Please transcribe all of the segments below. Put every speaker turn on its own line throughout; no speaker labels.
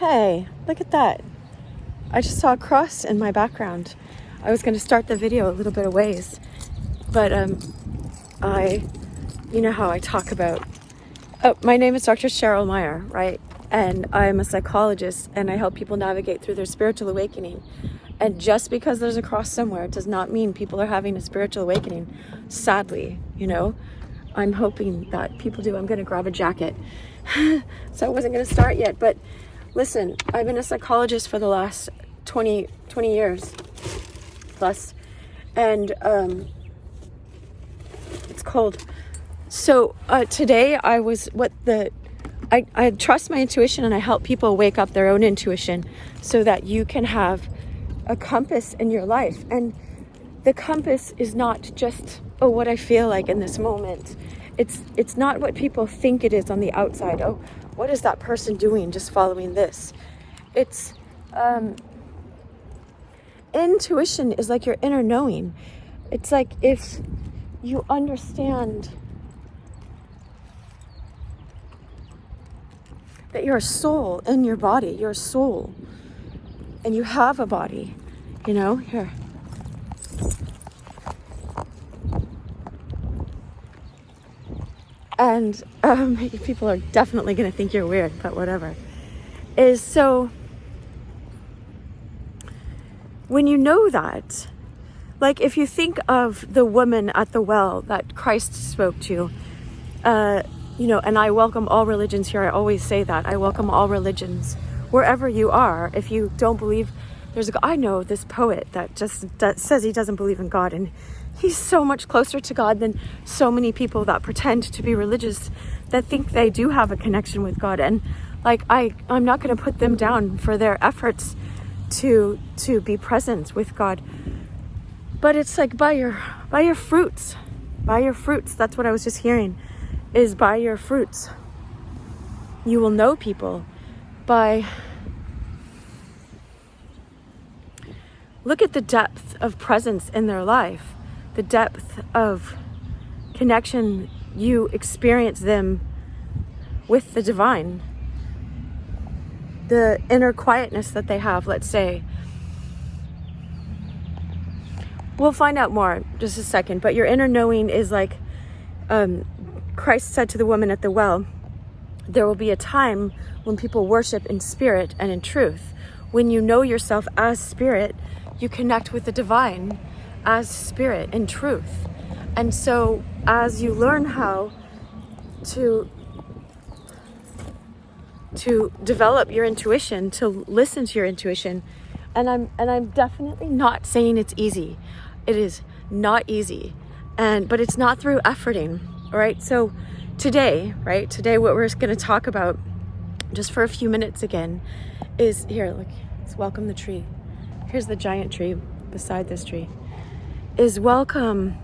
Hey, look at that. I just saw a cross in my background. I was going to start the video a little bit of ways, but you know how I talk about, my name is Dr. Cheryl Meyer, right? And I'm a psychologist and I help people navigate through their spiritual awakening. And just because there's a cross somewhere does not mean people are having a spiritual awakening. Sadly, I'm hoping that people do. I'm going to grab a jacket. So I wasn't going to start yet, but listen, I've been a psychologist for the last 20 years plus, and it's cold. So today I trust my intuition, and I help people wake up their own intuition so that you can have a compass in your life. And the compass is not just, what I feel like in this moment. It's not what people think it is on the outside. What is that person doing just following this? It's intuition is like your inner knowing. It's like if you understand that you're a soul in your body, you're a soul, and you have a body, here. And people are definitely going to think you're weird, but whatever. So when you know that, like if you think of the woman at the well that Christ spoke to, and I welcome all religions here. I always say that. I welcome all religions, wherever you are. If you don't believe there's a God, I know this poet that says he doesn't believe in God, and he's so much closer to God than so many people that pretend to be religious that think they do have a connection with God. And like I'm not going to put them down for their efforts to be present with God. But it's like by your fruits. By your fruits. That's what I was just hearing, is by your fruits. You will know people by, look at the depth of presence in their life, the depth of connection you experience them with the divine, the inner quietness that they have, let's say. We'll find out more in just a second, but your inner knowing is like, Christ said to the woman at the well, there will be a time when people worship in spirit and in truth. When you know yourself as spirit, you connect with the divine as spirit and truth. And so as you learn how to develop your intuition, to listen to your intuition, and I'm definitely not saying it's easy. It is not easy, but it's not through efforting. All right. So today what we're going to talk about just for a few minutes again is, here, look, let's welcome the tree. Here's the giant tree beside this tree. Is welcome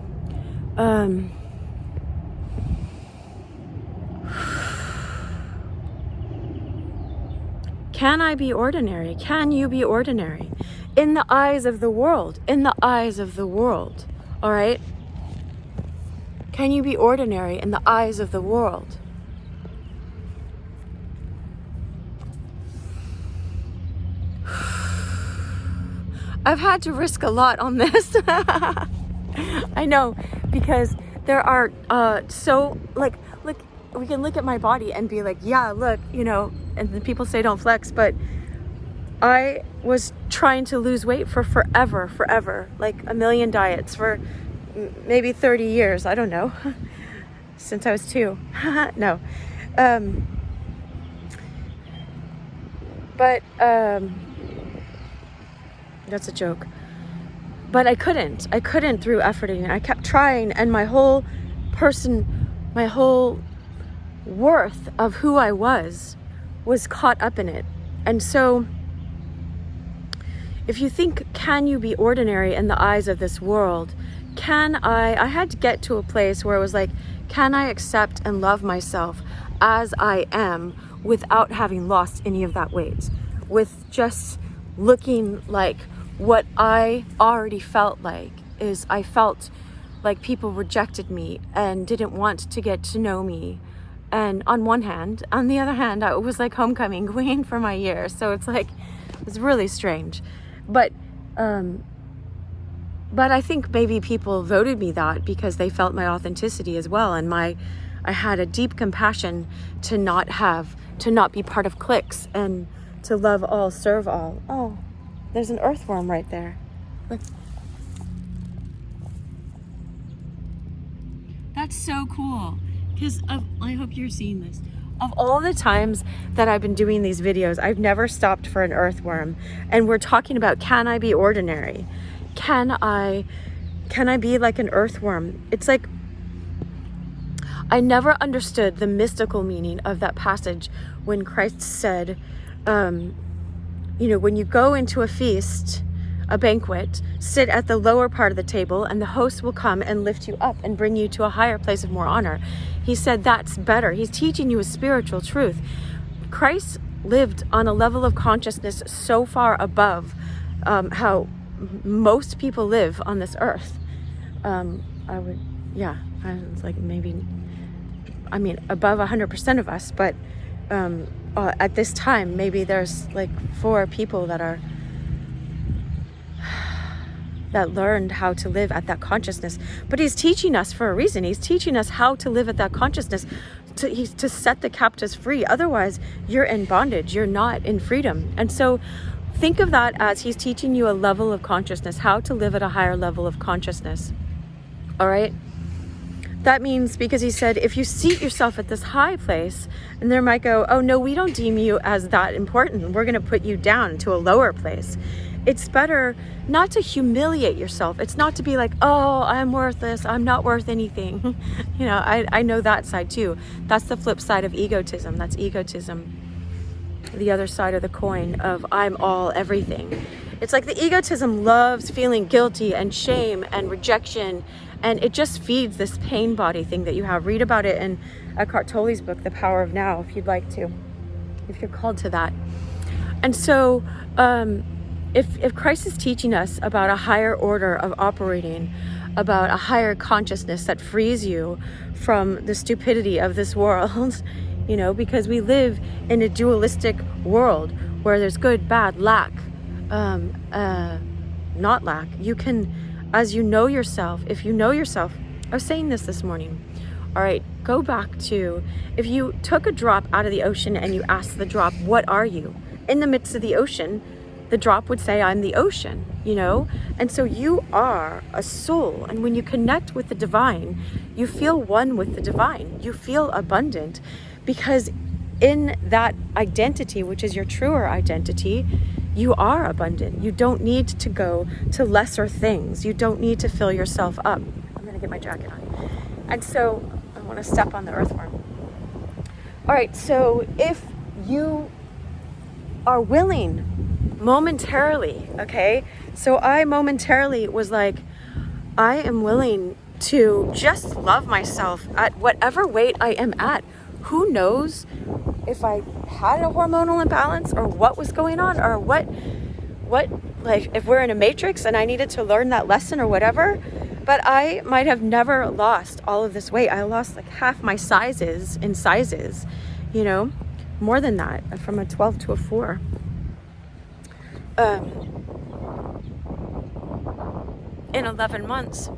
can I be ordinary? Can you be ordinary? In the eyes of the world. In the eyes of the world. All right? Can you be ordinary in the eyes of the world? I've had to risk a lot on this. I know, because there are we can look at my body and be like, yeah, look, and then people say don't flex, but I was trying to lose weight for forever, like a million diets for maybe 30 years. I don't know, since I was 2. No. But that's a joke. But I couldn't through efforting. I kept trying, and my whole worth of who I was caught up in it. And so if you think, can you be ordinary in the eyes of this world? I had to get to a place where it was like, can I accept and love myself as I am without having lost any of that weight? With just looking like what I already felt like, is I felt like people rejected me and didn't want to get to know me And on one hand, on the other hand, I was like homecoming queen for my year. So it's like, it's really strange. But I think maybe people voted me that because they felt my authenticity as well. And I had a deep compassion to not be part of cliques and to love all, serve all. Oh, there's an earthworm right there. Look. That's so cool. Because I hope you're seeing this. Of all the times that I've been doing these videos, I've never stopped for an earthworm. And we're talking about, can I be ordinary? Can I be like an earthworm? It's like, I never understood the mystical meaning of that passage when Christ said, when you go into a feast, a banquet, sit at the lower part of the table and the host will come and lift you up and bring you to a higher place of more honor. He said that's better. He's teaching you a spiritual truth. Christ lived on a level of consciousness so far above how most people live on this earth. I was like above 100% of us, but at this time, maybe there's like 4 people that learned how to live at that consciousness. But he's teaching us for a reason. He's teaching us how to live at that consciousness to set the captives free. Otherwise, you're in bondage. You're not in freedom. And so think of that as he's teaching you a level of consciousness, how to live at a higher level of consciousness. All right? That means, because he said, if you seat yourself at this high place, and they might go, oh no, we don't deem you as that important. We're going to put you down to a lower place. It's better not to humiliate yourself. It's not to be like, oh, I'm worthless. I'm not worth anything. I know that side too. That's the flip side of egotism. That's egotism. The other side of the coin of I'm all everything. It's like the egotism loves feeling guilty and shame and rejection. And it just feeds this pain body thing that you have. Read about it in Eckhart Tolle's book, The Power of Now, if you'd like to, if you're called to that. And so, if Christ is teaching us about a higher order of operating, about a higher consciousness that frees you from the stupidity of this world, because we live in a dualistic world where there's good, bad, lack, not lack. You can, as you know yourself, if you know yourself, I was saying this morning, all right, go back to, if you took a drop out of the ocean and you asked the drop, what are you? In the midst of the ocean, the drop would say, I'm the ocean, And so you are a soul. And when you connect with the divine, you feel one with the divine. You feel abundant because in that identity, which is your truer identity, you are abundant. You don't need to go to lesser things. You don't need to fill yourself up. I'm going to get my jacket on. And so I want to step on the earthworm. All right. So if you are willing momentarily, okay? So I momentarily was like, I am willing to just love myself at whatever weight I am at. Who knows if I had a hormonal imbalance or what was going on or what like if we're in a matrix and I needed to learn that lesson or whatever, but I might have never lost all of this weight. I lost like half my sizes, more than that, from a 12 to a 4. In 11 months.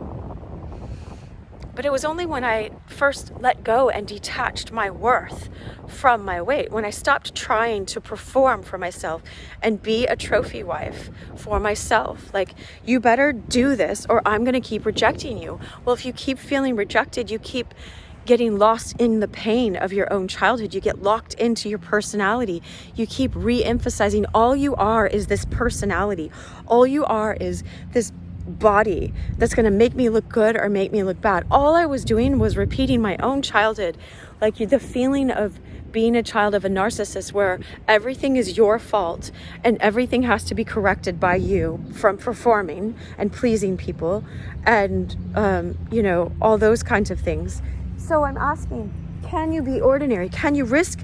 But it was only when I first let go and detached my worth from my weight, when I stopped trying to perform for myself and be a trophy wife for myself. Like, you better do this or I'm going to keep rejecting you. Well, if you keep feeling rejected, you keep getting lost in the pain of your own childhood. You get locked into your personality. You keep re-emphasizing all you are is this personality. All you are is this body that's going to make me look good or make me look bad. All I was doing was repeating my own childhood, like the feeling of being a child of a narcissist where everything is your fault and everything has to be corrected by you from performing and pleasing people and all those kinds of things. So I'm asking, Can you be ordinary? Can you risk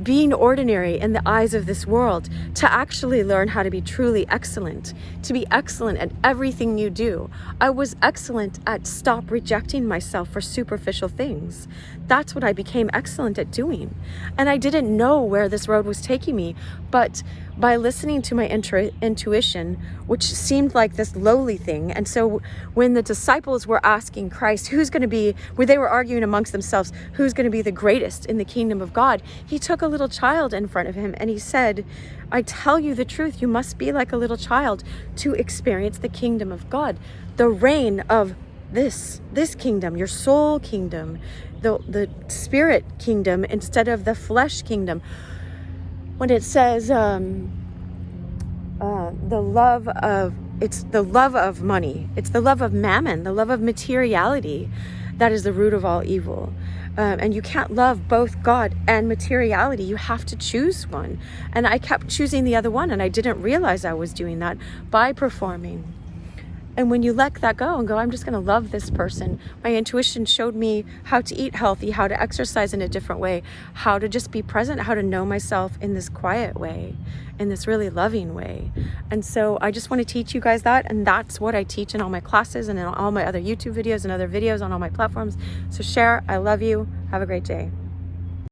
being ordinary in the eyes of this world to actually learn how to be truly excellent, to be excellent at everything you do? I was excellent at stop rejecting myself for superficial things. That's what I became excellent at doing. And I didn't know where this road was taking me, but by listening to my intuition, which seemed like this lowly thing. And so when the disciples were asking Christ, who's going to be, where they were arguing amongst themselves, who's going to be the greatest in the kingdom of God, he took a little child in front of him and he said, I tell you the truth, you must be like a little child to experience the kingdom of God, the reign of this kingdom, your soul kingdom, the spirit kingdom instead of the flesh kingdom. When it says it's the love of money, it's the love of mammon, the love of materiality, that is the root of all evil. And you can't love both God and materiality. You have to choose one. And I kept choosing the other one, and I didn't realize I was doing that by performing. And when you let that go and go, I'm just going to love this person. My intuition showed me how to eat healthy, how to exercise in a different way, how to just be present, how to know myself in this quiet way, in this really loving way. And so I just want to teach you guys that. And that's what I teach in all my classes and in all my other YouTube videos and other videos on all my platforms. So share. I love you. Have a great day.